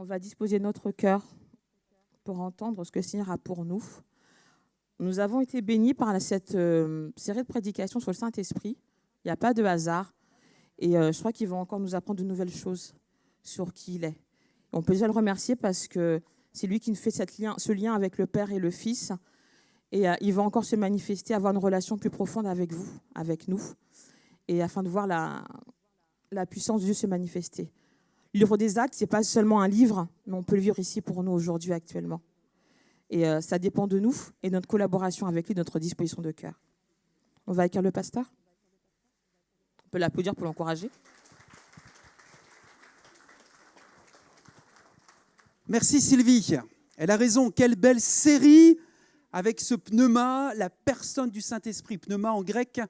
va disposer notre cœur pour entendre ce que le Seigneur a pour nous. Nous avons été bénis par cette série de prédications sur le Saint-Esprit. Il n'y a pas de hasard. Et je crois qu'il va encore nous apprendre de nouvelles choses sur qui il est. Et on peut déjà le remercier parce que c'est lui qui nous fait ce lien avec le Père et le Fils. Et il va encore se manifester, avoir une relation plus profonde avec vous, avec nous, et afin de voir la puissance de Dieu se manifester. Le livre des Actes, ce n'est pas seulement un livre, mais on peut le vivre ici pour nous aujourd'hui, actuellement. Et ça dépend de nous et de notre collaboration avec lui, de notre disposition de cœur. On va accueillir le pasteur. On peut l'applaudir pour l'encourager. Merci Sylvie. Elle a raison. Quelle belle série avec ce pneuma, la personne du Saint-Esprit. Pneuma en grec,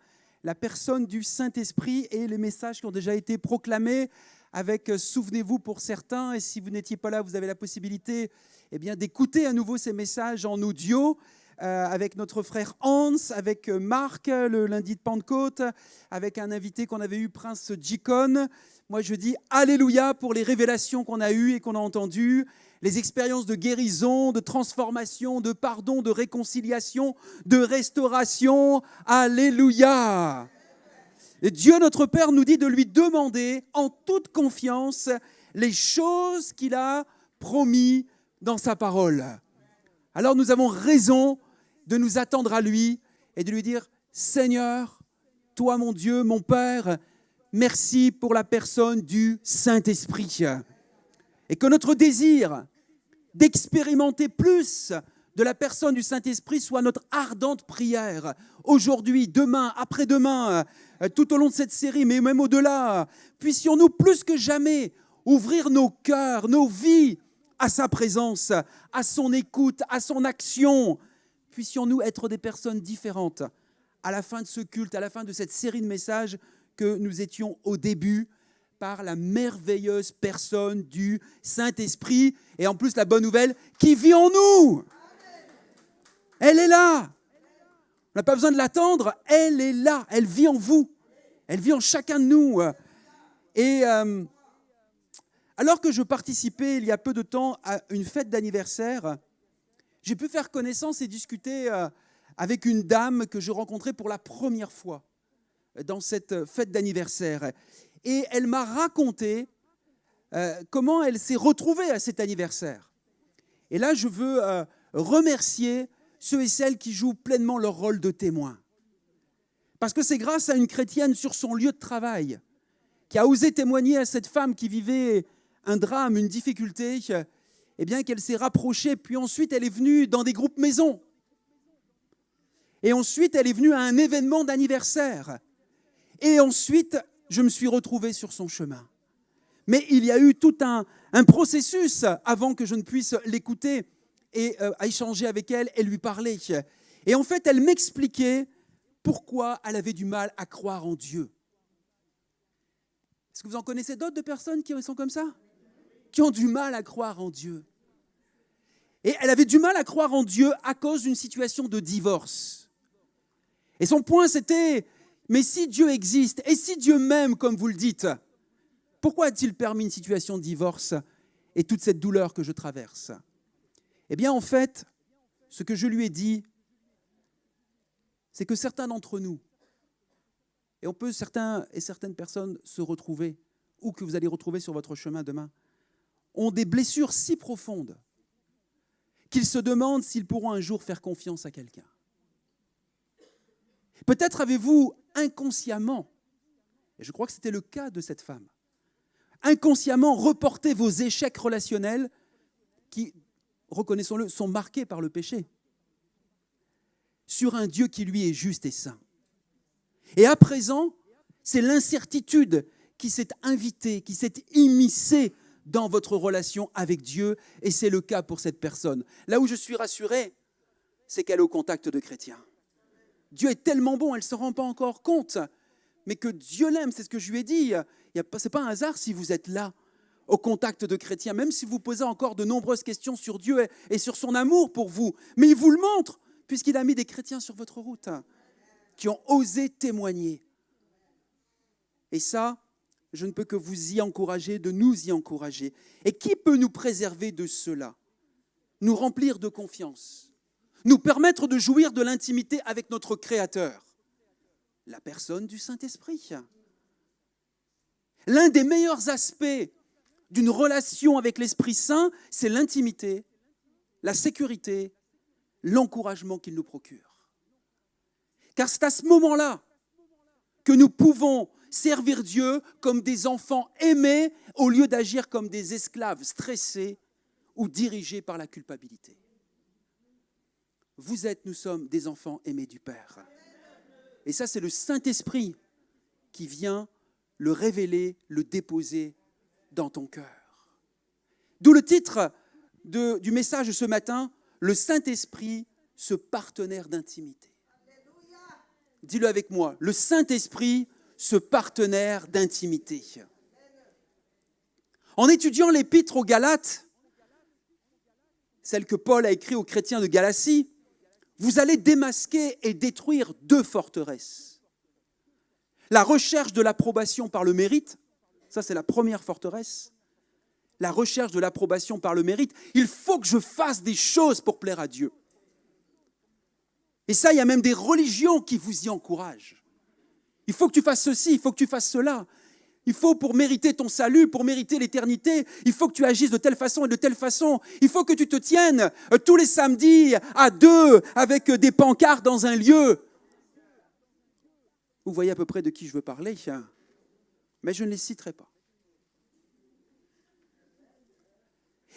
la personne du Saint-Esprit et les messages qui ont déjà été proclamés avec, souvenez-vous pour certains, et si vous n'étiez pas là, vous avez la possibilité d'écouter à nouveau ces messages en audio avec notre frère Hans, avec Marc le lundi de Pentecôte, avec un invité qu'on avait eu, Prince Jikon. Moi, je dis Alléluia pour les révélations qu'on a eues et qu'on a entendues, les expériences de guérison, de transformation, de pardon, de réconciliation, de restauration. Alléluia. Et Dieu, notre Père, nous dit de lui demander en toute confiance les choses qu'il a promis dans sa parole. Alors nous avons raison de nous attendre à lui et de lui dire « Seigneur, toi mon Dieu, mon Père, merci pour la personne du Saint-Esprit. » Et que notre désir d'expérimenter plus de la personne du Saint-Esprit soit notre ardente prière. Aujourd'hui, demain, après-demain, tout au long de cette série, mais même au-delà, puissions-nous plus que jamais ouvrir nos cœurs, nos vies à sa présence, à son écoute, à son action. Puissions-nous être des personnes différentes à la fin de ce culte, à la fin de cette série de messages que nous étions au début, par la merveilleuse personne du Saint-Esprit. Et en plus, la bonne nouvelle, qui vit en nous. Elle est là. On n'a pas besoin de l'attendre. Elle est là. Elle vit en vous. Elle vit en chacun de nous. Et alors que je participais il y a peu de temps à une fête d'anniversaire, j'ai pu faire connaissance et discuter avec une dame que je rencontrais pour la première fois dans cette fête d'anniversaire. Et elle m'a raconté comment elle s'est retrouvée à cet anniversaire. Et là, je veux remercier ceux et celles qui jouent pleinement leur rôle de témoin. Parce que c'est grâce à une chrétienne sur son lieu de travail qui a osé témoigner à cette femme qui vivait un drame, une difficulté, qu'elle s'est rapprochée. Puis ensuite, elle est venue dans des groupes maisons. Et ensuite, elle est venue à un événement d'anniversaire. Et ensuite, je me suis retrouvé sur son chemin. Mais il y a eu tout un processus avant que je ne puisse l'écouter et échanger avec elle et lui parler. Et en fait, elle m'expliquait pourquoi elle avait du mal à croire en Dieu. Est-ce que vous en connaissez d'autres de personnes qui sont comme ça ? Qui ont du mal à croire en Dieu. Et elle avait du mal à croire en Dieu à cause d'une situation de divorce. Et son point, c'était... Mais si Dieu existe, et si Dieu m'aime comme vous le dites, pourquoi a-t-il permis une situation de divorce et toute cette douleur que je traverse ? Eh bien, en fait, ce que je lui ai dit, c'est que certains d'entre nous, et on peut certains et certaines personnes se retrouver, ou que vous allez retrouver sur votre chemin demain, ont des blessures si profondes qu'ils se demandent s'ils pourront un jour faire confiance à quelqu'un. Peut-être avez-vous inconsciemment, et je crois que c'était le cas de cette femme, inconsciemment reporté vos échecs relationnels qui, reconnaissons-le, sont marqués par le péché, sur un Dieu qui, lui, est juste et saint. Et à présent, c'est l'incertitude qui s'est invitée, qui s'est immiscée dans votre relation avec Dieu, et c'est le cas pour cette personne. Là où je suis rassuré, c'est qu'elle est au contact de chrétiens. Dieu est tellement bon, elle ne se rend pas encore compte, mais que Dieu l'aime, c'est ce que je lui ai dit. Ce n'est pas un hasard si vous êtes là, au contact de chrétiens, même si vous posez encore de nombreuses questions sur Dieu et sur son amour pour vous. Mais il vous le montre, puisqu'il a mis des chrétiens sur votre route, qui ont osé témoigner. Et ça, je ne peux que vous y encourager, de nous y encourager. Et qui peut nous préserver de cela? Nous remplir de confiance, nous permettre de jouir de l'intimité avec notre Créateur, la personne du Saint-Esprit. L'un des meilleurs aspects d'une relation avec l'Esprit Saint, c'est l'intimité, la sécurité, l'encouragement qu'il nous procure. Car c'est à ce moment-là que nous pouvons servir Dieu comme des enfants aimés au lieu d'agir comme des esclaves stressés ou dirigés par la culpabilité. Nous sommes des enfants aimés du Père. Et ça, c'est le Saint-Esprit qui vient le révéler, le déposer dans ton cœur. D'où le titre du message de ce matin, le Saint-Esprit, ce partenaire d'intimité. Dis-le avec moi, le Saint-Esprit, ce partenaire d'intimité. En étudiant l'épître aux Galates, celle que Paul a écrite aux chrétiens de Galatie, vous allez démasquer et détruire 2 forteresses. La recherche de l'approbation par le mérite, ça c'est la première forteresse. La recherche de l'approbation par le mérite. Il faut que je fasse des choses pour plaire à Dieu. Et ça, il y a même des religions qui vous y encouragent. Il faut que tu fasses ceci, il faut que tu fasses cela. Il faut, pour mériter ton salut, pour mériter l'éternité, il faut que tu agisses de telle façon et de telle façon. Il faut que tu te tiennes tous les samedis à 2 avec des pancartes dans un lieu. Vous voyez à peu près de qui je veux parler, mais je ne les citerai pas.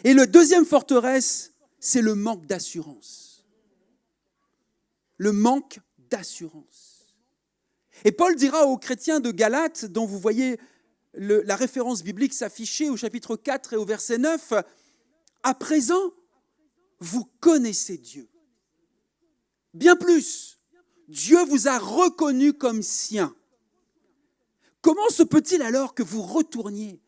Et le deuxième forteresse, c'est le manque d'assurance. Le manque d'assurance. Et Paul dira aux chrétiens de Galates, dont vous voyez la référence biblique s'afficher au chapitre 4 et au verset 9, « À présent, vous connaissez Dieu. Bien plus, Dieu vous a reconnu comme sien. Comment se peut-il alors que vous retourniez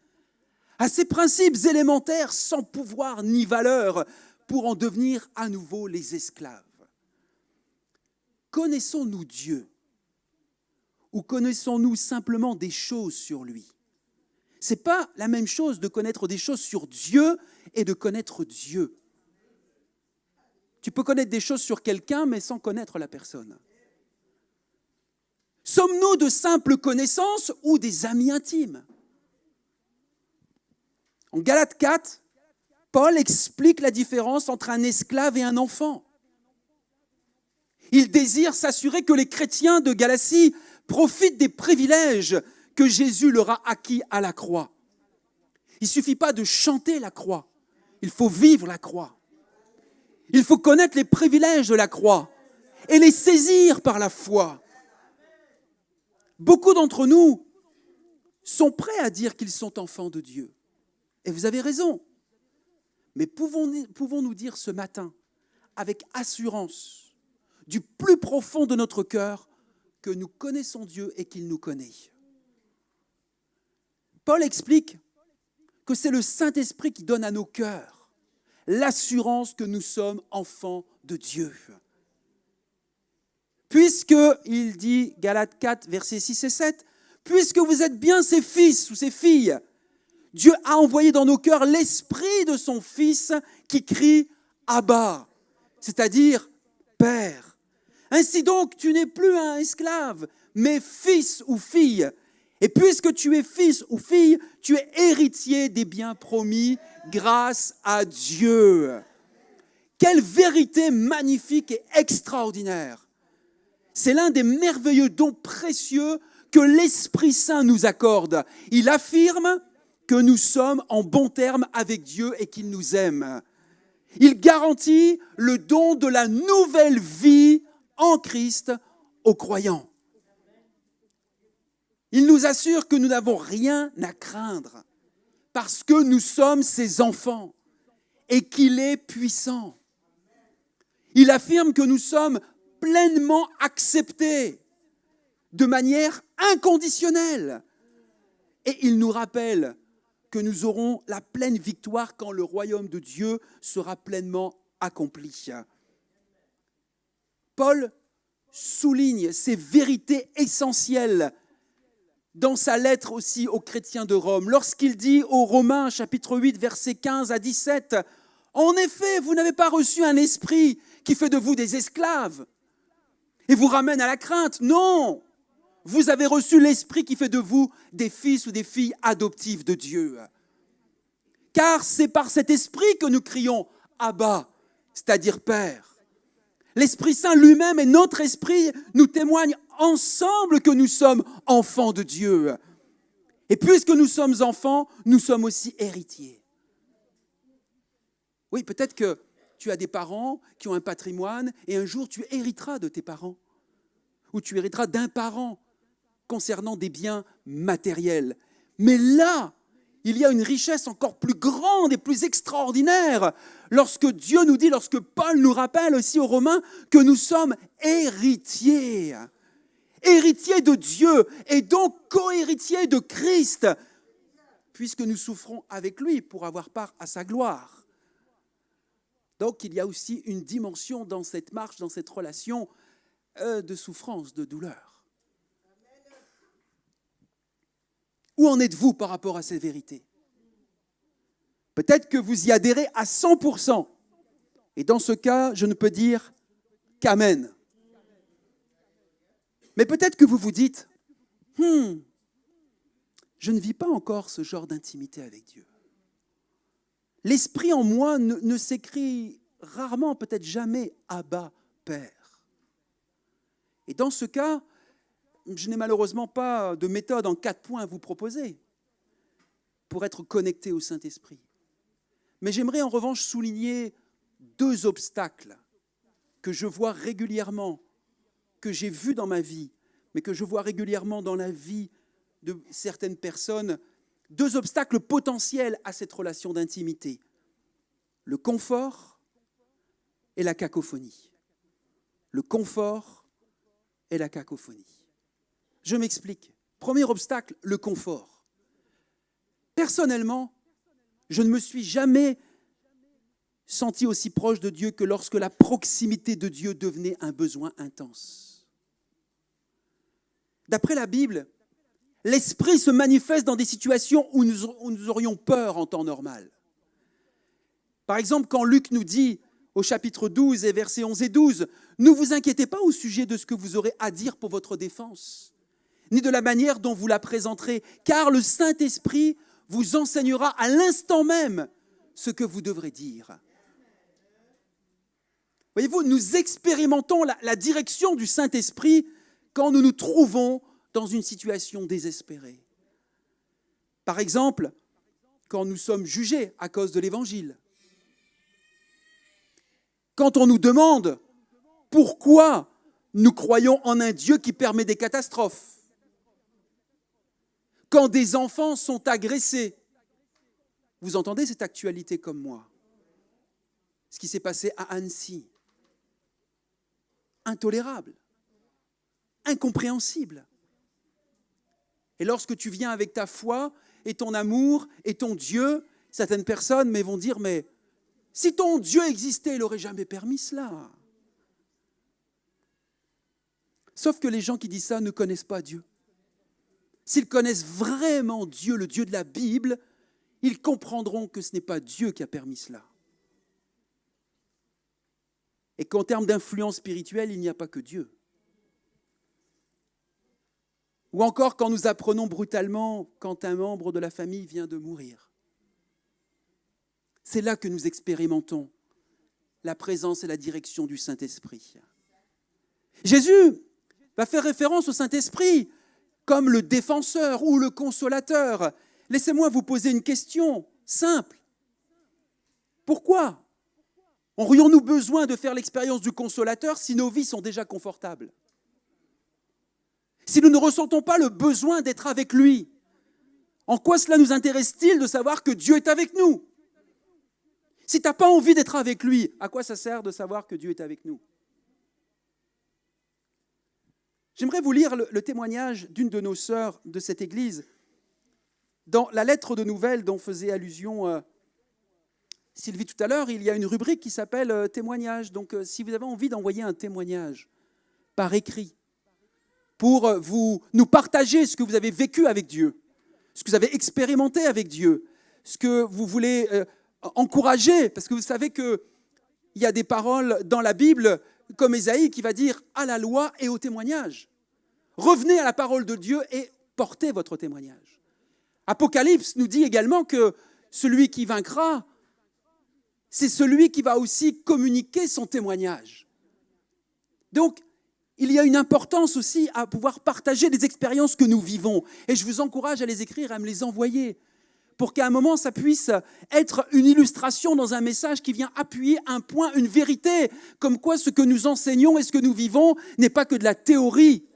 à ces principes élémentaires sans pouvoir ni valeur pour en devenir à nouveau les esclaves? Connaissons-nous Dieu ou connaissons-nous simplement des choses sur lui? Ce n'est pas la même chose de connaître des choses sur Dieu et de connaître Dieu. Tu peux connaître des choses sur quelqu'un, mais sans connaître la personne. Sommes-nous de simples connaissances ou des amis intimes? En Galates 4, Paul explique la différence entre un esclave et un enfant. Il désire s'assurer que les chrétiens de Galatie profitent des privilèges que Jésus leur a acquis à la croix. Il ne suffit pas de chanter la croix, il faut vivre la croix. Il faut connaître les privilèges de la croix et les saisir par la foi. Beaucoup d'entre nous sont prêts à dire qu'ils sont enfants de Dieu. Et vous avez raison. Mais pouvons-nous dire ce matin, avec assurance, du plus profond de notre cœur, que nous connaissons Dieu et qu'il nous connaît? Paul explique que c'est le Saint-Esprit qui donne à nos cœurs l'assurance que nous sommes enfants de Dieu. Puisque, il dit, Galates 4, versets 6 et 7, « Puisque vous êtes bien ses fils ou ses filles, Dieu a envoyé dans nos cœurs l'esprit de son Fils qui crie « Abba », c'est-à-dire « Père ». Ainsi donc, tu n'es plus un esclave, mais fils ou fille. Et puisque tu es fils ou fille, tu es héritier des biens promis grâce à Dieu. Quelle vérité magnifique et extraordinaire! C'est l'un des merveilleux dons précieux que l'Esprit Saint nous accorde. Il affirme que nous sommes en bons termes avec Dieu et qu'il nous aime. Il garantit le don de la nouvelle vie en Christ aux croyants. Il nous assure que nous n'avons rien à craindre parce que nous sommes ses enfants et qu'il est puissant. Il affirme que nous sommes pleinement acceptés de manière inconditionnelle. Et il nous rappelle que nous aurons la pleine victoire quand le royaume de Dieu sera pleinement accompli. Paul souligne ces vérités essentielles dans sa lettre aussi aux chrétiens de Rome, lorsqu'il dit aux Romains, chapitre 8, versets 15 à 17, « En effet, vous n'avez pas reçu un esprit qui fait de vous des esclaves et vous ramène à la crainte. Non, vous avez reçu l'esprit qui fait de vous des fils ou des filles adoptives de Dieu. Car c'est par cet esprit que nous crions « Abba », c'est-à-dire Père. L'Esprit Saint lui-même et notre esprit nous témoignent ensemble que nous sommes enfants de Dieu. Et puisque nous sommes enfants, nous sommes aussi héritiers. Oui, peut-être que tu as des parents qui ont un patrimoine et un jour tu hériteras de tes parents. Ou tu hériteras d'un parent concernant des biens matériels. Mais là, il y a une richesse encore plus grande et plus extraordinaire lorsque Dieu nous dit, lorsque Paul nous rappelle aussi aux Romains que nous sommes héritiers. Héritiers de Dieu et donc co-héritiers de Christ, puisque nous souffrons avec lui pour avoir part à sa gloire. Donc il y a aussi une dimension dans cette marche, dans cette relation de souffrance, de douleur. Où en êtes-vous par rapport à cette vérité ? Peut-être que vous y adhérez à 100%. Et dans ce cas, je ne peux dire qu'amen. Mais peut-être que vous vous dites, je ne vis pas encore ce genre d'intimité avec Dieu. L'esprit en moi ne s'écrit rarement, peut-être jamais, Abba, Père. Et dans ce cas, je n'ai malheureusement pas de méthode en 4 points à vous proposer pour être connecté au Saint-Esprit. Mais j'aimerais en revanche souligner 2 obstacles que je vois régulièrement, que j'ai vus dans ma vie, mais que je vois régulièrement dans la vie de certaines personnes, 2 obstacles potentiels à cette relation d'intimité. Le confort et la cacophonie. Le confort et la cacophonie. Je m'explique. Premier obstacle, le confort. Personnellement, je ne me suis jamais senti aussi proche de Dieu que lorsque la proximité de Dieu devenait un besoin intense. D'après la Bible, l'Esprit se manifeste dans des situations où nous aurions peur en temps normal. Par exemple, quand Luc nous dit au chapitre 12 et versets 11 et 12, « Ne vous inquiétez pas au sujet de ce que vous aurez à dire pour votre défense, ni de la manière dont vous la présenterez, car le Saint-Esprit vous enseignera à l'instant même ce que vous devrez dire. » Voyez-vous, nous expérimentons la direction du Saint-Esprit quand nous nous trouvons dans une situation désespérée. Par exemple, quand nous sommes jugés à cause de l'Évangile. Quand on nous demande pourquoi nous croyons en un Dieu qui permet des catastrophes. Quand des enfants sont agressés. Vous entendez cette actualité comme moi? Ce qui s'est passé à Annecy. Intolérable. Incompréhensible. Et lorsque tu viens avec ta foi et ton amour et ton Dieu, certaines personnes vont dire, mais si ton Dieu existait, il n'aurait jamais permis cela. Sauf que les gens qui disent ça ne connaissent pas Dieu. S'ils connaissent vraiment Dieu, le Dieu de la Bible, ils comprendront que ce n'est pas Dieu qui a permis cela. Et qu'en termes d'influence spirituelle, il n'y a pas que Dieu. Ou encore quand nous apprenons brutalement quand un membre de la famille vient de mourir. C'est là que nous expérimentons la présence et la direction du Saint-Esprit. Jésus va faire référence au Saint-Esprit comme le défenseur ou le consolateur. Laissez-moi vous poser une question simple. Pourquoi aurions-nous besoin de faire l'expérience du consolateur si nos vies sont déjà confortables ? Si nous ne ressentons pas le besoin d'être avec lui, en quoi cela nous intéresse-t-il de savoir que Dieu est avec nous ? Si tu n'as pas envie d'être avec lui, à quoi ça sert de savoir que Dieu est avec nous ? J'aimerais vous lire le témoignage d'une de nos sœurs de cette église. Dans la lettre de nouvelles dont faisait allusion Sylvie tout à l'heure, il y a une rubrique qui s'appelle « Témoignage ». Donc si vous avez envie d'envoyer un témoignage par écrit, pour nous partager ce que vous avez vécu avec Dieu, ce que vous avez expérimenté avec Dieu, ce que vous voulez encourager, parce que vous savez qu'il y a des paroles dans la Bible, comme Ésaïe, qui va dire « à la loi et au témoignage ». Revenez à la parole de Dieu et portez votre témoignage. Apocalypse nous dit également que celui qui vaincra, c'est celui qui va aussi communiquer son témoignage. Donc, il y a une importance aussi à pouvoir partager les expériences que nous vivons. Et je vous encourage à les écrire, à me les envoyer, pour qu'à un moment, ça puisse être une illustration dans un message qui vient appuyer un point, une vérité, comme quoi ce que nous enseignons et ce que nous vivons n'est pas que de la théorie,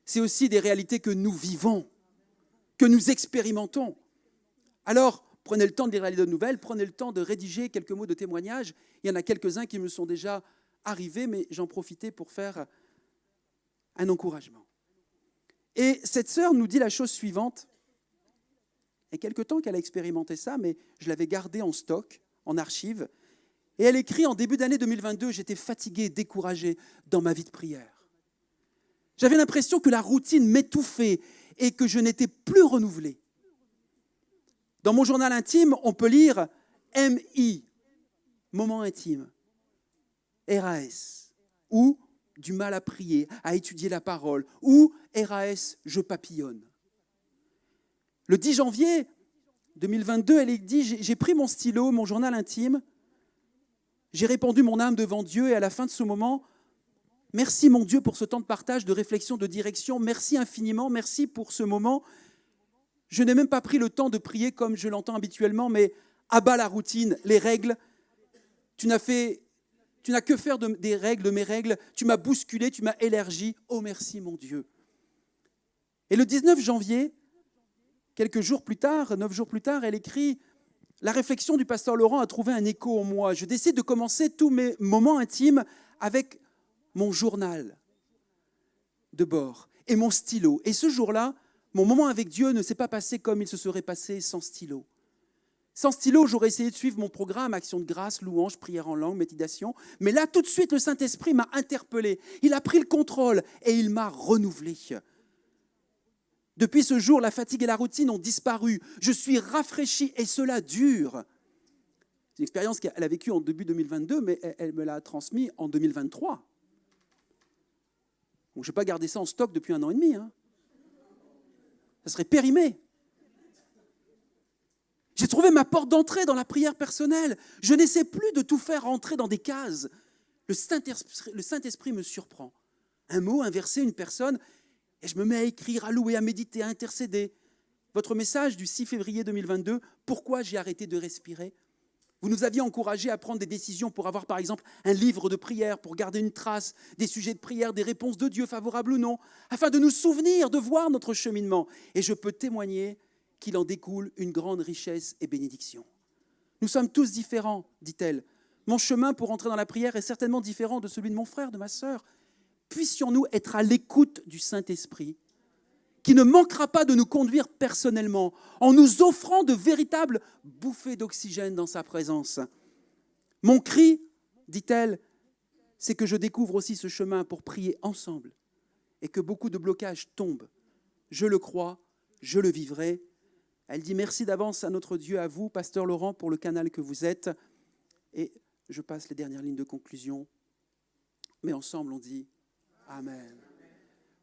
c'est aussi des réalités que nous vivons, que nous expérimentons. Alors, prenez le temps de lire la bonne nouvelle, prenez le temps de rédiger quelques mots de témoignage. Il y en a quelques-uns qui me sont déjà arrivés, mais j'en profitais pour faire un encouragement. Et cette sœur nous dit la chose suivante. Il y a quelque temps qu'elle a expérimenté ça, mais je l'avais gardé en stock, en archive. Et elle écrit en début d'année 2022, j'étais fatiguée, découragée dans ma vie de prière. J'avais l'impression que la routine m'étouffait et que je n'étais plus renouvelée. Dans mon journal intime, on peut lire MI, moment intime, RAS, ou du mal à prier, à étudier la parole, ou RAS, je papillonne. Le 10 janvier 2022, elle dit, j'ai pris mon stylo, mon journal intime, j'ai répandu mon âme devant Dieu et à la fin de ce moment, merci mon Dieu pour ce temps de partage, de réflexion, de direction, merci infiniment, merci pour ce moment. Je n'ai même pas pris le temps de prier comme je l'entends habituellement, mais à bas la routine, les règles. Tu n'as que faire des règles, de mes règles. Tu m'as bousculé, tu m'as élargi. Oh merci mon Dieu. Et le 19 janvier, 9 jours plus tard, elle écrit « La réflexion du pasteur Laurent a trouvé un écho en moi. Je décide de commencer tous mes moments intimes avec mon journal de bord et mon stylo. Et ce jour-là, mon moment avec Dieu ne s'est pas passé comme il se serait passé sans stylo. Sans stylo, j'aurais essayé de suivre mon programme, action de grâce, louange, prière en langue, méditation. Mais là, tout de suite, le Saint-Esprit m'a interpellé. Il a pris le contrôle et il m'a renouvelé. Depuis ce jour, la fatigue et la routine ont disparu. Je suis rafraîchi et cela dure. C'est une expérience qu'elle a vécue en début 2022, mais elle me l'a transmise en 2023. Donc, je n'ai pas gardé ça en stock depuis 1 an et demi. Ça serait périmé. J'ai trouvé ma porte d'entrée dans la prière personnelle. Je n'essaie plus de tout faire rentrer dans des cases. Le Saint-Esprit me surprend. Un mot, un verset, une personne, et je me mets à écrire, à louer, à méditer, à intercéder. Votre message du 6 février 2022, pourquoi j'ai arrêté de respirer ? Vous nous aviez encouragés à prendre des décisions pour avoir, par exemple, un livre de prière, pour garder une trace des sujets de prière, des réponses de Dieu, favorables ou non, afin de nous souvenir, de voir notre cheminement. Et je peux témoigner qu'il en découle une grande richesse et bénédiction. Nous sommes tous différents, dit-elle. Mon chemin pour entrer dans la prière est certainement différent de celui de mon frère, de ma sœur. Puissions-nous être à l'écoute du Saint-Esprit, qui ne manquera pas de nous conduire personnellement, en nous offrant de véritables bouffées d'oxygène dans sa présence. Mon cri, dit-elle, c'est que je découvre aussi ce chemin pour prier ensemble et que beaucoup de blocages tombent. Je le crois, je le vivrai. Elle dit merci d'avance à notre Dieu, à vous, pasteur Laurent, pour le canal que vous êtes. Et je passe les dernières lignes de conclusion. Mais ensemble, on dit Amen.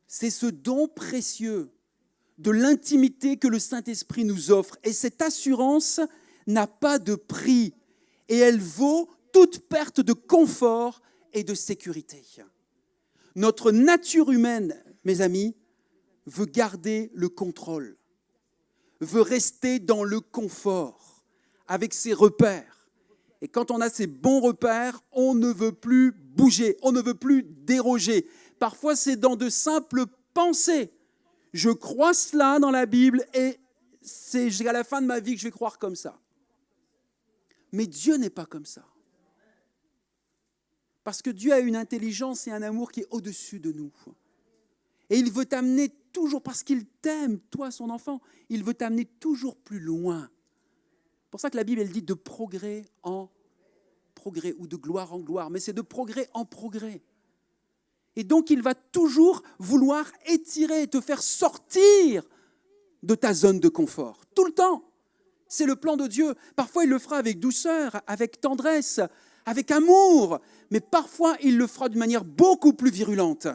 C'est ce don précieux de l'intimité que le Saint-Esprit nous offre. Et cette assurance n'a pas de prix. Et elle vaut toute perte de confort et de sécurité. Notre nature humaine, mes amis, veut garder le contrôle, veut rester dans le confort, avec ses repères. Et quand on a ces bons repères, on ne veut plus bouger, on ne veut plus déroger. Parfois, c'est dans de simples pensées. Je crois cela dans la Bible et c'est jusqu'à la fin de ma vie que je vais croire comme ça. Mais Dieu n'est pas comme ça. Parce que Dieu a une intelligence et un amour qui est au-dessus de nous. Et il veut t'amener toujours, parce qu'il t'aime, toi, son enfant, il veut t'amener toujours plus loin. C'est pour ça que la Bible, elle dit de progrès en progrès ou de gloire en gloire. Mais c'est de progrès en progrès. Et donc, il va toujours vouloir étirer, te faire sortir de ta zone de confort. Tout le temps. C'est le plan de Dieu. Parfois, il le fera avec douceur, avec tendresse, avec amour. Mais parfois, il le fera d'une manière beaucoup plus virulente.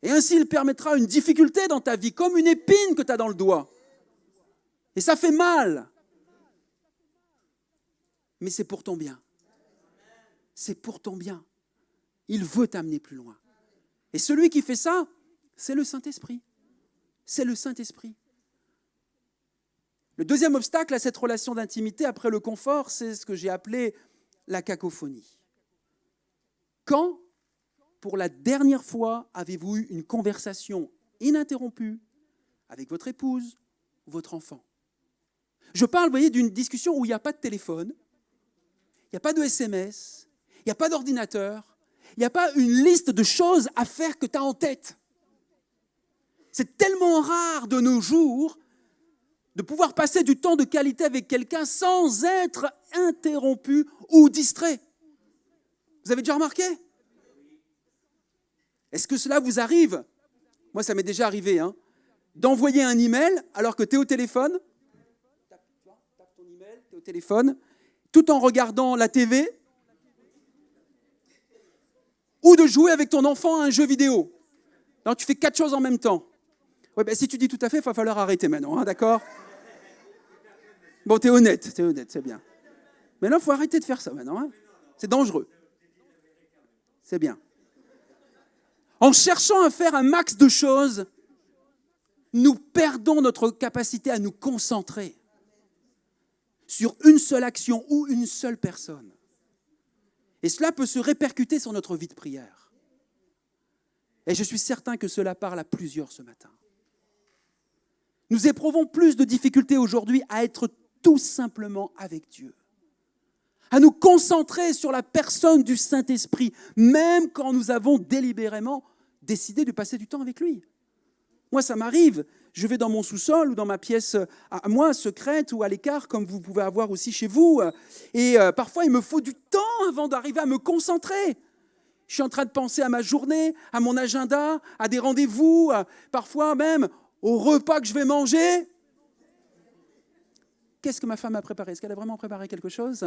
Et ainsi, il permettra une difficulté dans ta vie, comme une épine que tu as dans le doigt. Et ça fait mal. Mais c'est pour ton bien. C'est pour ton bien. Il veut t'amener plus loin. Et celui qui fait ça, c'est le Saint-Esprit. C'est le Saint-Esprit. Le deuxième obstacle à cette relation d'intimité après le confort, c'est ce que j'ai appelé la cacophonie. Quand, pour la dernière fois, avez-vous eu une conversation ininterrompue avec votre épouse ou votre enfant ? Je parle, vous voyez, d'une discussion où il n'y a pas de téléphone, il n'y a pas de SMS, il n'y a pas d'ordinateur, il n'y a pas une liste de choses à faire que tu as en tête. C'est tellement rare de nos jours de pouvoir passer du temps de qualité avec quelqu'un sans être interrompu ou distrait. Vous avez déjà remarqué ? Est-ce que cela vous arrive ? Moi, ça m'est déjà arrivé, d'envoyer un email alors que tu es au téléphone. Tape ton email, tu es au téléphone, tout en regardant la TV, ou de jouer avec ton enfant à un jeu vidéo. Alors, tu fais 4 choses en même temps. Ouais, si tu dis tout à fait, il va falloir arrêter maintenant, d'accord ? Bon, t'es honnête, c'est bien. Mais là, il faut arrêter de faire ça maintenant. C'est dangereux. C'est bien. En cherchant à faire un max de choses, nous perdons notre capacité à nous concentrer sur une seule action ou une seule personne. Et cela peut se répercuter sur notre vie de prière. Et je suis certain que cela parle à plusieurs ce matin. Nous éprouvons plus de difficultés aujourd'hui à être tout simplement avec Dieu, à nous concentrer sur la personne du Saint-Esprit, même quand nous avons délibérément décidé de passer du temps avec lui. Moi, ça m'arrive, je vais dans mon sous-sol ou dans ma pièce à moi, secrète ou à l'écart, comme vous pouvez avoir aussi chez vous, et parfois il me faut du temps avant d'arriver à me concentrer. Je suis en train de penser à ma journée, à mon agenda, à des rendez-vous, parfois même au repas que je vais manger. Qu'est-ce que ma femme a préparé ? Est-ce qu'elle a vraiment préparé quelque chose ?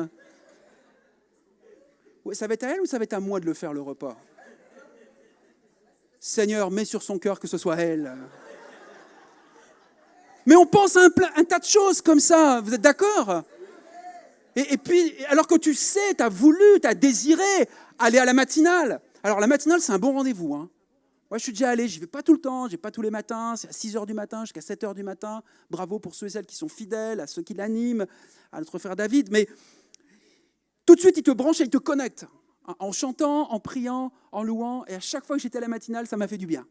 Ça va être à elle ou ça va être à moi de le faire, le repas ? Seigneur, mets sur son cœur que ce soit elle. Mais on pense à un tas de choses comme ça, vous êtes d'accord ? Et puis, alors que tu sais, tu as voulu, tu as désiré aller à la matinale. Alors la matinale, c'est un bon rendez-vous. Moi, je suis déjà allé, j'y vais pas tout le temps, j'ai pas tous les matins, c'est à 6h du matin jusqu'à 7h du matin. Bravo pour ceux et celles qui sont fidèles, à ceux qui l'animent, à notre frère David. Mais tout de suite, il te branche et il te connecte. En chantant, en priant, en louant. Et à chaque fois que j'étais à la matinale, ça m'a fait du bien.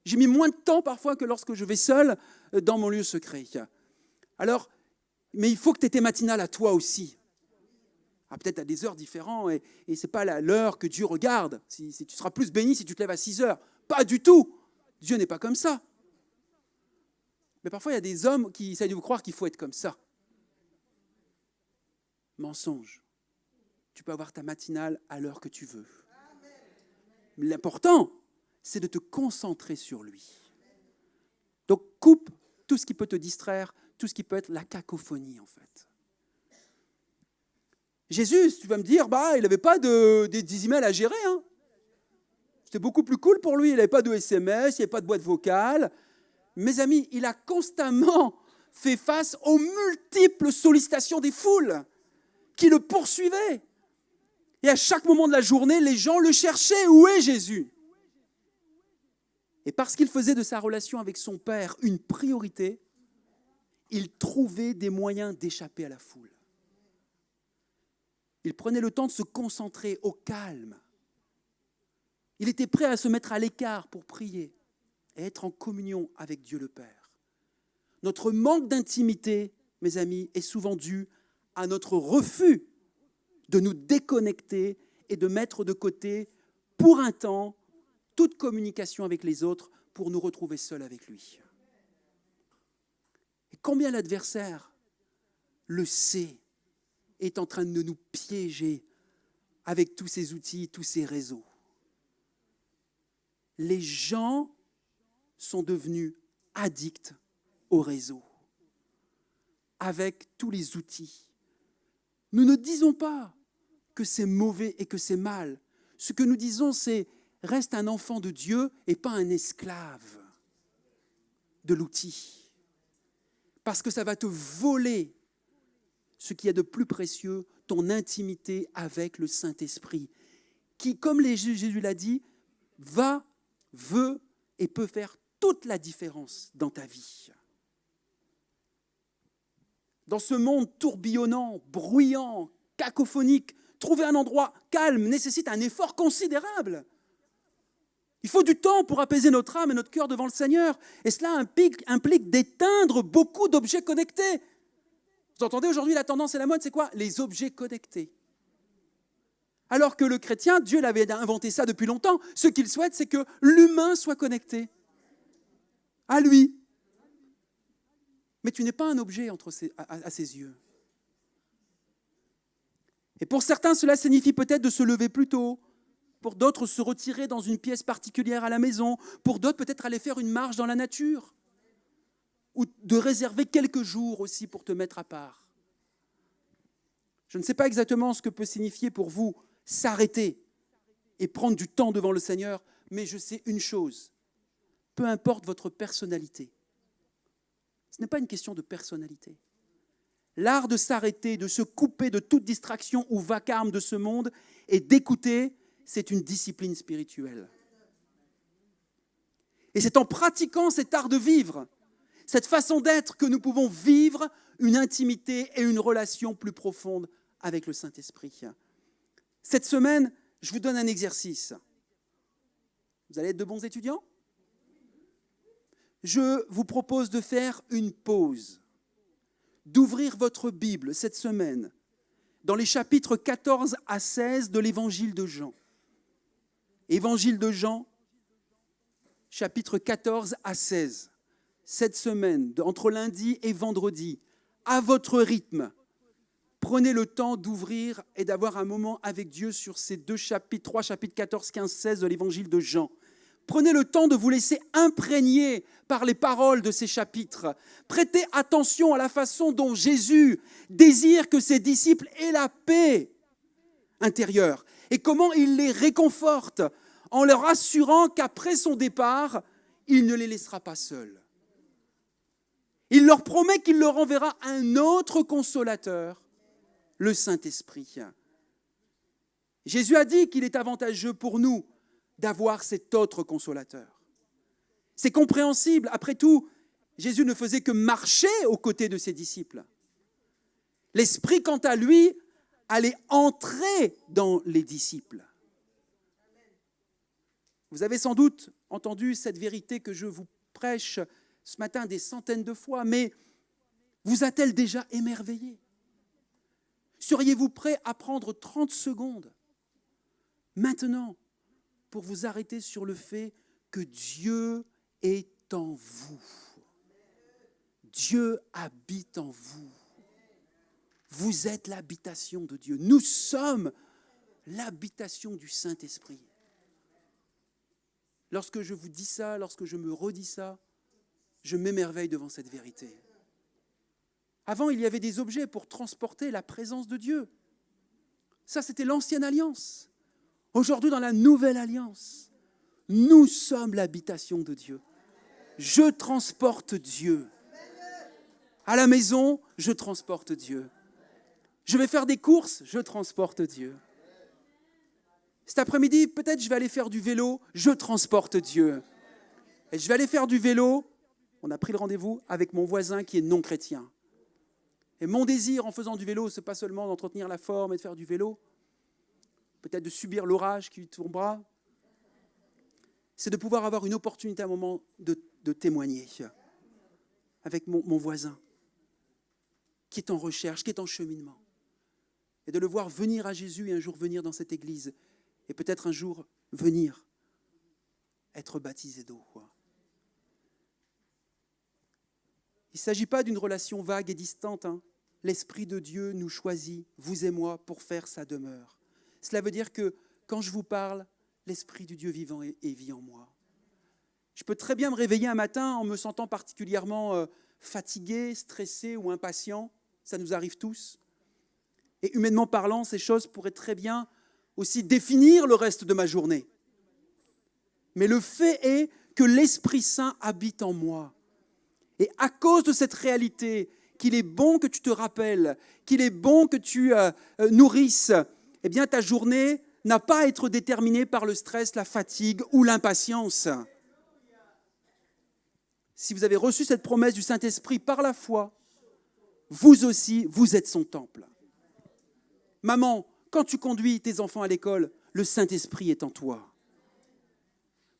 J'ai mis moins de temps parfois que lorsque je vais seul dans mon lieu secret. Alors, mais il faut que tu aies tes matinales à toi aussi. Peut-être à des heures différentes, et ce n'est pas l'heure que Dieu regarde. Si tu seras plus béni si tu te lèves à 6h. Pas du tout. Dieu n'est pas comme ça. Mais parfois, il y a des hommes qui essayent de vous croire qu'il faut être comme ça. Mensonge. Tu peux avoir ta matinale à l'heure que tu veux. Mais l'important, c'est de te concentrer sur lui. Donc, coupe tout ce qui peut te distraire, tout ce qui peut être la cacophonie, en fait. Jésus, tu vas me dire, il n'avait pas des emails à gérer. C'était beaucoup plus cool pour lui. Il n'avait pas de SMS, il n'y avait pas de boîte vocale. Mes amis, il a constamment fait face aux multiples sollicitations des foules qui le poursuivaient. Et à chaque moment de la journée, les gens le cherchaient. Où est Jésus ? Et parce qu'il faisait de sa relation avec son Père une priorité, il trouvait des moyens d'échapper à la foule. Il prenait le temps de se concentrer au calme. Il était prêt à se mettre à l'écart pour prier et être en communion avec Dieu le Père. Notre manque d'intimité, mes amis, est souvent dû à notre refus de nous déconnecter et de mettre de côté, pour un temps, toute communication avec les autres pour nous retrouver seuls avec lui. Et combien l'adversaire le sait, est en train de nous piéger avec tous ces outils, tous ces réseaux. les gens sont devenus addicts au réseau, avec tous les outils. Nous ne disons pas que c'est mauvais et que c'est mal. Ce que nous disons, c'est reste un enfant de Dieu et pas un esclave de l'outil. Parce que ça va te voler ce qu'il y a de plus précieux, ton intimité avec le Saint-Esprit, qui, comme Jésus l'a dit, veut et peut faire toute la différence dans ta vie. Dans ce monde tourbillonnant, bruyant, cacophonique, trouver un endroit calme nécessite un effort considérable. Il faut du temps pour apaiser notre âme et notre cœur devant le Seigneur. Et cela implique d'éteindre beaucoup d'objets connectés. Vous entendez, aujourd'hui, la tendance et la mode, c'est quoi? Les objets connectés. Alors que le chrétien, Dieu l'avait inventé ça depuis longtemps, ce qu'il souhaite, c'est que l'humain soit connecté à lui. Mais tu n'es pas un objet à ses yeux. Et pour certains, cela signifie peut-être de se lever plus tôt. Pour d'autres, se retirer dans une pièce particulière à la maison. Pour d'autres, peut-être aller faire une marche dans la nature. Ou de réserver quelques jours aussi pour te mettre à part. Je ne sais pas exactement ce que peut signifier pour vous s'arrêter et prendre du temps devant le Seigneur, mais je sais une chose. Peu importe votre personnalité. Ce n'est pas une question de personnalité. L'art de s'arrêter, de se couper de toute distraction ou vacarme de ce monde et d'écouter, c'est une discipline spirituelle. Et c'est en pratiquant cet art de vivre, cette façon d'être, que nous pouvons vivre une intimité et une relation plus profonde avec le Saint-Esprit. Cette semaine, je vous donne un exercice. Vous allez être de bons étudiants ? Je vous propose de faire une pause, d'ouvrir votre Bible cette semaine dans les chapitres 14 à 16 de l'Évangile de Jean. Évangile de Jean, chapitres 14 à 16. Cette semaine, entre lundi et vendredi, à votre rythme, prenez le temps d'ouvrir et d'avoir un moment avec Dieu sur ces trois chapitres 14, 15, 16 de l'Évangile de Jean. Prenez le temps de vous laisser imprégner par les paroles de ces chapitres. Prêtez attention à la façon dont Jésus désire que ses disciples aient la paix intérieure et comment il les réconforte en leur assurant qu'après son départ, il ne les laissera pas seuls. Il leur promet qu'il leur enverra un autre consolateur, le Saint-Esprit. Jésus a dit qu'il est avantageux pour nous d'avoir cet autre consolateur. C'est compréhensible. Après tout, Jésus ne faisait que marcher aux côtés de ses disciples. L'Esprit, quant à lui, allait entrer dans les disciples. Vous avez sans doute entendu cette vérité que je vous prêche ce matin des centaines de fois, mais vous a-t-elle déjà émerveillé ? Seriez-vous prêt à prendre 30 secondes maintenant pour vous arrêter sur le fait que Dieu est en vous. Dieu habite en vous. Vous êtes l'habitation de Dieu. Nous sommes l'habitation du Saint-Esprit. Lorsque je vous dis ça, lorsque je me redis ça, je m'émerveille devant cette vérité. Avant, il y avait des objets pour transporter la présence de Dieu. Ça, c'était l'ancienne alliance. Aujourd'hui, dans la nouvelle alliance, nous sommes l'habitation de Dieu. Je transporte Dieu. À la maison, je transporte Dieu. Je vais faire des courses, je transporte Dieu. Cet après-midi, peut-être je vais aller faire du vélo, je transporte Dieu. Et je vais aller faire du vélo, on a pris le rendez-vous avec mon voisin qui est non chrétien. Et mon désir en faisant du vélo, ce n'est pas seulement d'entretenir la forme et de faire du vélo, peut-être de subir l'orage qui tombera, c'est de pouvoir avoir une opportunité à un moment de témoigner avec mon voisin qui est en recherche, qui est en cheminement. Et de le voir venir à Jésus et un jour venir dans cette église. Et peut-être un jour venir être baptisé d'eau. Il ne s'agit pas d'une relation vague et distante. L'Esprit de Dieu nous choisit, vous et moi, pour faire sa demeure. Cela veut dire que quand je vous parle, l'Esprit du Dieu vivant vit en moi. Je peux très bien me réveiller un matin en me sentant particulièrement fatigué, stressé ou impatient. Ça nous arrive tous. Et humainement parlant, ces choses pourraient très bien aussi définir le reste de ma journée. Mais le fait est que l'Esprit Saint habite en moi. Et à cause de cette réalité, qu'il est bon que tu te rappelles, qu'il est bon que tu nourrisses, eh bien ta journée n'a pas à être déterminée par le stress, la fatigue ou l'impatience. Si vous avez reçu cette promesse du Saint-Esprit par la foi, vous aussi, vous êtes son temple. Maman, quand tu conduis tes enfants à l'école, le Saint-Esprit est en toi.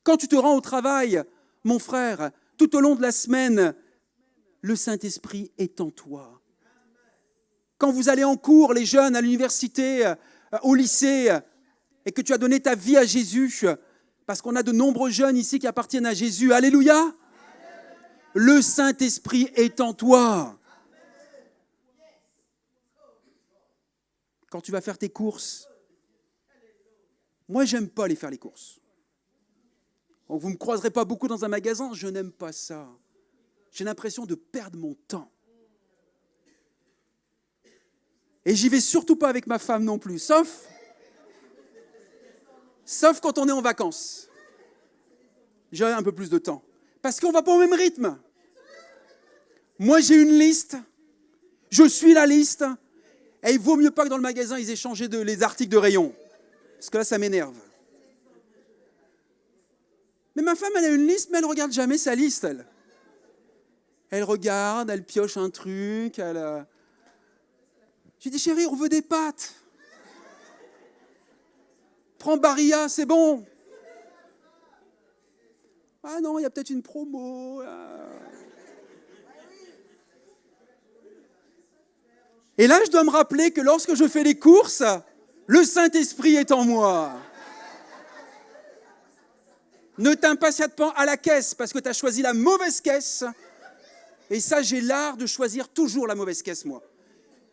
Quand tu te rends au travail, mon frère, tout au long de la semaine, le Saint-Esprit est en toi. Quand vous allez en cours, les jeunes, à l'université, au lycée, et que tu as donné ta vie à Jésus, parce qu'on a de nombreux jeunes ici qui appartiennent à Jésus, alléluia, le Saint-Esprit est en toi. Quand tu vas faire tes courses, moi, j'aime pas aller faire les courses. Donc, vous ne me croiserez pas beaucoup dans un magasin, je n'aime pas ça. J'ai l'impression de perdre mon temps. Et j'y vais surtout pas avec ma femme non plus, sauf quand on est en vacances. J'ai un peu plus de temps. Parce qu'on ne va pas au même rythme. Moi, j'ai une liste. Je suis la liste. Et il vaut mieux pas que dans le magasin, ils aient changé les articles de rayon. Parce que là, ça m'énerve. Mais ma femme, elle a une liste, mais elle ne regarde jamais sa liste, elle. Elle regarde, elle pioche un truc. J'ai dit, chérie, on veut des pâtes. Prends Barilla, c'est bon. Ah non, il y a peut-être une promo. Et là, je dois me rappeler que lorsque je fais les courses, le Saint-Esprit est en moi. Ne t'impatiente pas à la caisse parce que tu as choisi la mauvaise caisse. Et ça, j'ai l'art de choisir toujours la mauvaise caisse, moi.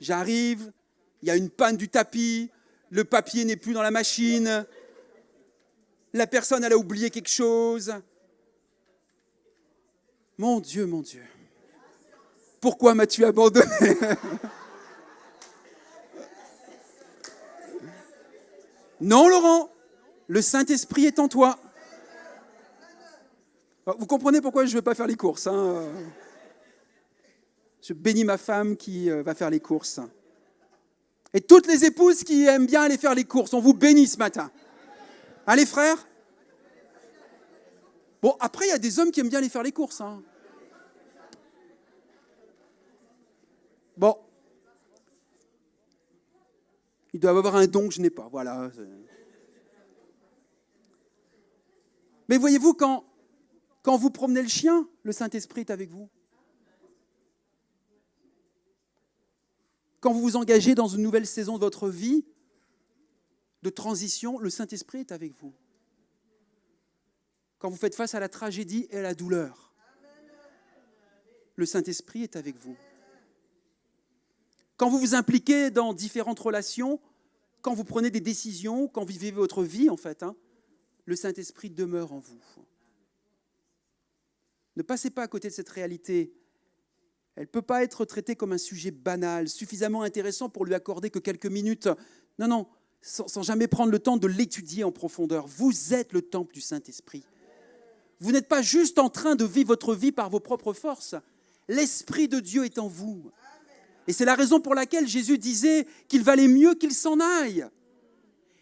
J'arrive, il y a une panne du tapis, le papier n'est plus dans la machine, la personne, elle a oublié quelque chose. Mon Dieu, pourquoi m'as-tu abandonné ? Non, Laurent, le Saint-Esprit est en toi. Vous comprenez pourquoi je ne veux pas faire les courses, hein ? Je bénis ma femme qui va faire les courses. Et toutes les épouses qui aiment bien aller faire les courses, on vous bénit ce matin. Allez, frères ? Bon, après, il y a des hommes qui aiment bien aller faire les courses. Hein. Bon. Ils doivent avoir un don que je n'ai pas. Voilà. Mais voyez-vous, quand vous promenez le chien, le Saint-Esprit est avec vous. Quand vous vous engagez dans une nouvelle saison de votre vie, de transition, le Saint-Esprit est avec vous. Quand vous faites face à la tragédie et à la douleur, le Saint-Esprit est avec vous. Quand vous vous impliquez dans différentes relations, quand vous prenez des décisions, quand vous vivez votre vie, en fait, le Saint-Esprit demeure en vous. Ne passez pas à côté de cette réalité. Elle ne peut pas être traitée comme un sujet banal, suffisamment intéressant pour lui accorder que quelques minutes. Non, sans jamais prendre le temps de l'étudier en profondeur. Vous êtes le temple du Saint-Esprit. Vous n'êtes pas juste en train de vivre votre vie par vos propres forces. L'Esprit de Dieu est en vous. Et c'est la raison pour laquelle Jésus disait qu'il valait mieux qu'il s'en aille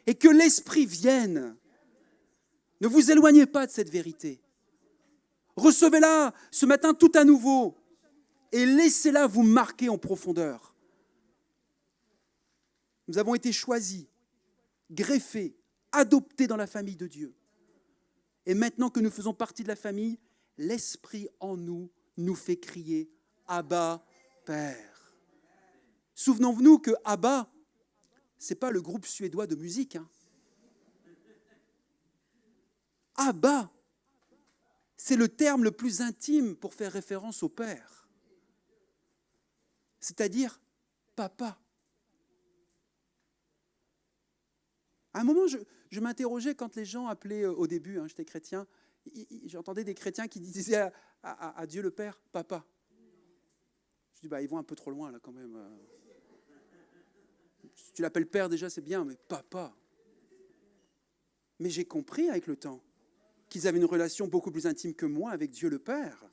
et que l'Esprit vienne. Ne vous éloignez pas de cette vérité. Recevez-la ce matin tout à nouveau et laissez-la vous marquer en profondeur. Nous avons été choisis, greffés, adoptés dans la famille de Dieu. Et maintenant que nous faisons partie de la famille, l'Esprit en nous nous fait crier « Abba, Père ». Souvenons-nous que Abba, ce n'est pas le groupe suédois de musique. Abba, c'est le terme le plus intime pour faire référence au Père. C'est-à-dire papa. À un moment, je m'interrogeais quand les gens appelaient au début, j'étais chrétien, J'entendais des chrétiens qui disaient à Dieu le Père, papa. Je dis, ils vont un peu trop loin là quand même. Si tu l'appelles Père déjà, c'est bien, mais papa. Mais j'ai compris avec le temps qu'ils avaient une relation beaucoup plus intime que moi avec Dieu le Père.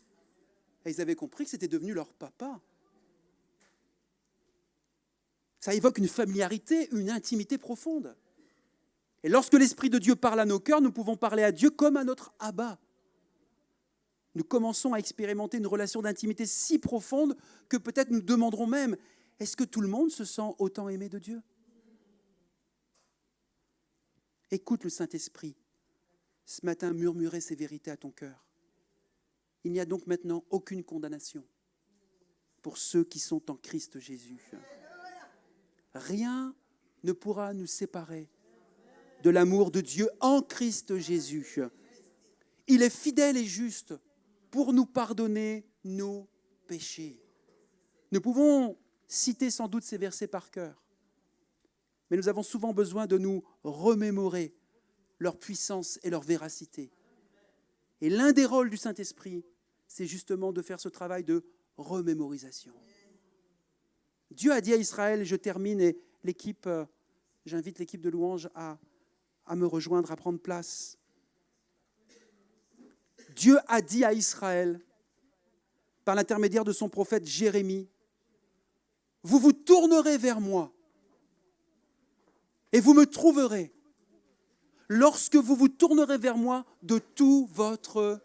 Et ils avaient compris que c'était devenu leur papa. Ça évoque une familiarité, une intimité profonde. Et lorsque l'Esprit de Dieu parle à nos cœurs, nous pouvons parler à Dieu comme à notre Abba. Nous commençons à expérimenter une relation d'intimité si profonde que peut-être nous demanderons même, est-ce que tout le monde se sent autant aimé de Dieu ? Écoute le Saint-Esprit ce matin murmurer ces vérités à ton cœur. Il n'y a donc maintenant aucune condamnation pour ceux qui sont en Christ Jésus. Rien ne pourra nous séparer de l'amour de Dieu en Christ Jésus. Il est fidèle et juste pour nous pardonner nos péchés. Nous pouvons citer sans doute ces versets par cœur, mais nous avons souvent besoin de nous remémorer leur puissance et leur véracité. Et l'un des rôles du Saint-Esprit, c'est justement de faire ce travail de remémorisation. Dieu a dit à Israël, je termine, et j'invite l'équipe de louange à me rejoindre, à prendre place. Dieu a dit à Israël, par l'intermédiaire de son prophète Jérémie, vous vous tournerez vers moi et vous me trouverez lorsque vous vous tournerez vers moi de tout votre...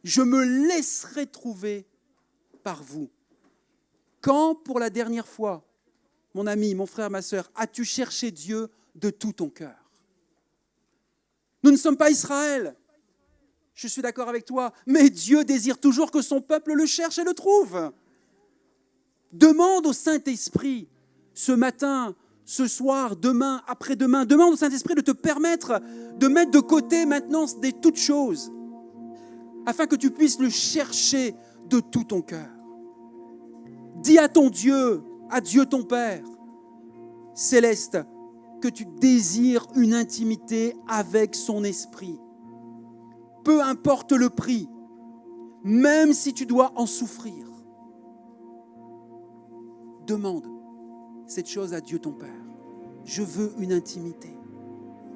Je me laisserai trouver par vous. Quand, pour la dernière fois, mon ami, mon frère, ma sœur, as-tu cherché Dieu de tout ton cœur ? Nous ne sommes pas Israël. Je suis d'accord avec toi, mais Dieu désire toujours que son peuple le cherche et le trouve. Demande au Saint-Esprit, ce matin, ce soir, demain, après-demain, demande au Saint-Esprit de te permettre de mettre de côté maintenant toutes choses, afin que tu puisses le chercher de tout ton cœur. Dis à ton Dieu, à Dieu ton Père, céleste, que tu désires une intimité avec son esprit. Peu importe le prix, même si tu dois en souffrir. Demande cette chose à Dieu ton Père. Je veux une intimité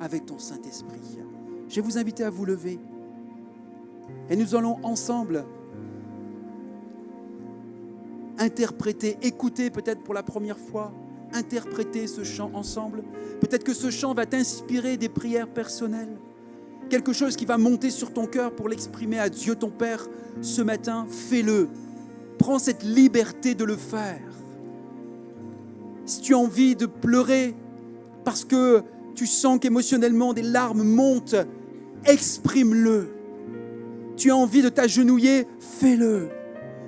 avec ton Saint-Esprit. Je vais vous inviter à vous lever et nous allons ensemble interpréter, écouter peut-être pour la première fois, interpréter ce chant ensemble. Peut-être que ce chant va t'inspirer des prières personnelles, quelque chose qui va monter sur ton cœur pour l'exprimer à Dieu ton Père ce matin. Fais-le. Prends cette liberté de le faire. Si tu as envie de pleurer parce que tu sens qu'émotionnellement des larmes montent, exprime-le. Tu as envie de t'agenouiller, fais-le.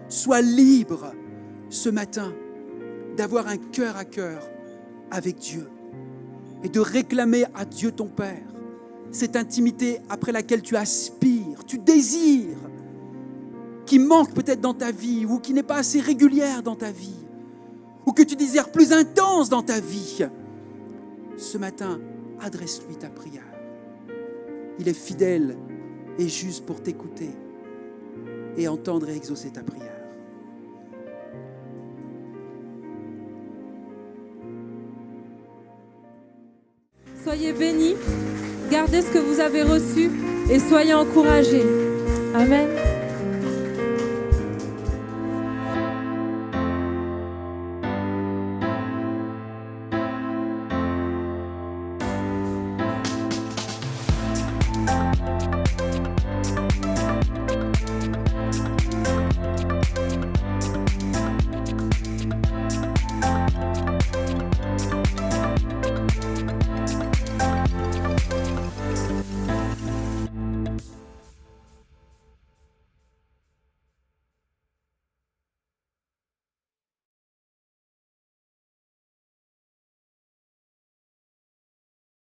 Sois libre ce matin d'avoir un cœur à cœur avec Dieu et de réclamer à Dieu ton Père cette intimité après laquelle tu aspires, tu désires, qui manque peut-être dans ta vie ou qui n'est pas assez régulière dans ta vie, ou que tu désires plus intense dans ta vie. Ce matin, adresse-lui ta prière. Il est fidèle et juste pour t'écouter et entendre et exaucer ta prière. Soyez bénis, gardez ce que vous avez reçu et soyez encouragés. Amen.